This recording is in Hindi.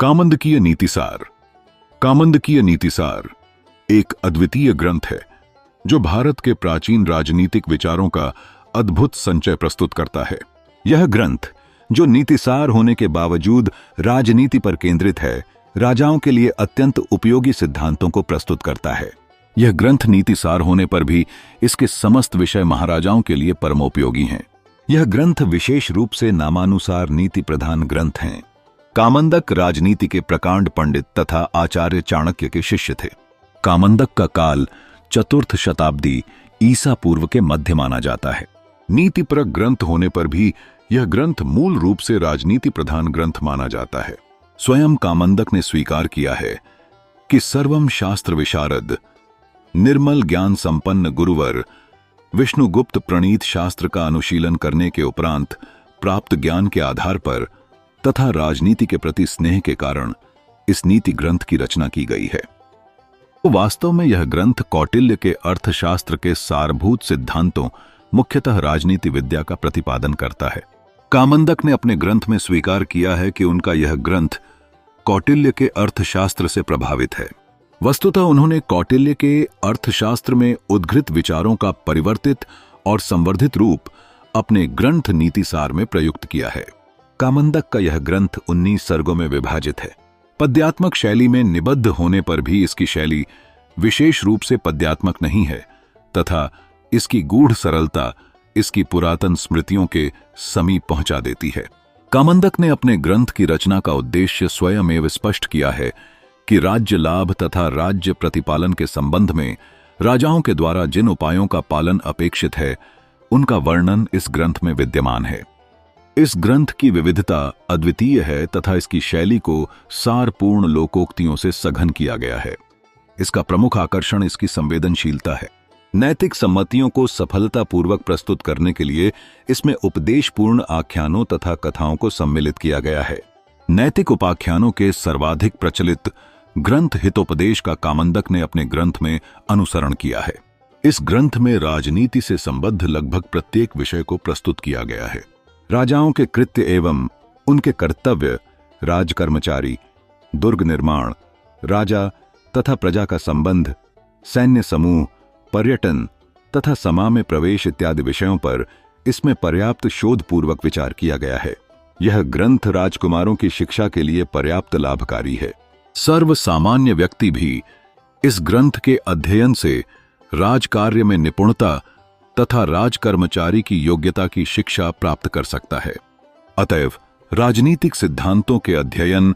कामंदकीय नीतिसार। कामंदकीय नीतिसार एक अद्वितीय ग्रंथ है जो भारत के प्राचीन राजनीतिक विचारों का अद्भुत संचय प्रस्तुत करता है। यह ग्रंथ, जो नीतिसार होने के बावजूद राजनीति पर केंद्रित है, राजाओं के लिए अत्यंत उपयोगी सिद्धांतों को प्रस्तुत करता है। यह ग्रंथ नीतिसार होने पर भी इसके समस्त विषय महाराजाओं के लिए परमोपयोगी हैं। यह ग्रंथ विशेष रूप से नामानुसार नीति प्रधान ग्रंथ हैं। कामंदक राजनीति के प्रकांड पंडित तथा आचार्य चाणक्य के शिष्य थे। कामंदक का काल चतुर्थ शताब्दी ईसा पूर्व के मध्य माना जाता है। नीतिपरक ग्रंथ होने पर भी यह ग्रंथ मूल रूप से राजनीति प्रधान ग्रंथ माना जाता है। स्वयं कामंदक ने स्वीकार किया है कि सर्वम शास्त्र विशारद निर्मल ज्ञान संपन्न गुरुवर विष्णुगुप्त प्रणीत शास्त्र का अनुशीलन करने के उपरांत प्राप्त ज्ञान के आधार पर तथा राजनीति के प्रति स्नेह के कारण इस नीति ग्रंथ की रचना की गई है। तो वास्तव में यह ग्रंथ कौटिल्य के अर्थशास्त्र के सारभूत सिद्धांतों, मुख्यतः राजनीति विद्या का प्रतिपादन करता है। कामंदक ने अपने ग्रंथ में स्वीकार किया है कि उनका यह ग्रंथ कौटिल्य के अर्थशास्त्र से प्रभावित है। वस्तुतः उन्होंने कौटिल्य के अर्थशास्त्र में उद्घृत विचारों का परिवर्तित और संवर्धित रूप अपने ग्रंथ नीतिसार में प्रयुक्त किया है। कामंदक का यह ग्रंथ 19 सर्गों में विभाजित है। पद्यात्मक शैली में निबद्ध होने पर भी इसकी शैली विशेष रूप से पद्यात्मक नहीं है तथा इसकी गूढ़ सरलता इसकी पुरातन स्मृतियों के समीप पहुंचा देती है। कामंदक ने अपने ग्रंथ की रचना का उद्देश्य स्वयमेव स्पष्ट किया है कि राज्य लाभ तथा राज्य प्रतिपालन के संबंध में राजाओं के द्वारा जिन उपायों का पालन अपेक्षित है, उनका वर्णन इस ग्रंथ में विद्यमान है। इस ग्रंथ की विविधता अद्वितीय है तथा इसकी शैली को सारपूर्ण लोकोक्तियों से सघन किया गया है। इसका प्रमुख आकर्षण इसकी संवेदनशीलता है। नैतिक सम्मतियों को सफलतापूर्वक प्रस्तुत करने के लिए इसमें उपदेशपूर्ण आख्यानों तथा कथाओं को सम्मिलित किया गया है। नैतिक उपाख्यानों के सर्वाधिक प्रचलित ग्रंथ हितोपदेश का कामंदक ने अपने ग्रंथ में अनुसरण किया है। इस ग्रंथ में राजनीति से संबद्ध लगभग प्रत्येक विषय को प्रस्तुत किया गया है। राजाओं के कृत्य एवं उनके कर्तव्य, राजकर्मचारी, दुर्ग निर्माण, राजा तथा प्रजा का संबंध, सैन्य समूह, पर्यटन तथा समा में प्रवेश इत्यादि विषयों पर इसमें पर्याप्त शोधपूर्वक विचार किया गया है। यह ग्रंथ राजकुमारों की शिक्षा के लिए पर्याप्त लाभकारी है। सर्व सामान्य व्यक्ति भी इस ग्रंथ के अध्ययन से राजकार्य में निपुणता तथा राजकर्मचारी की योग्यता की शिक्षा प्राप्त कर सकता है। अतएव राजनीतिक सिद्धांतों के अध्ययन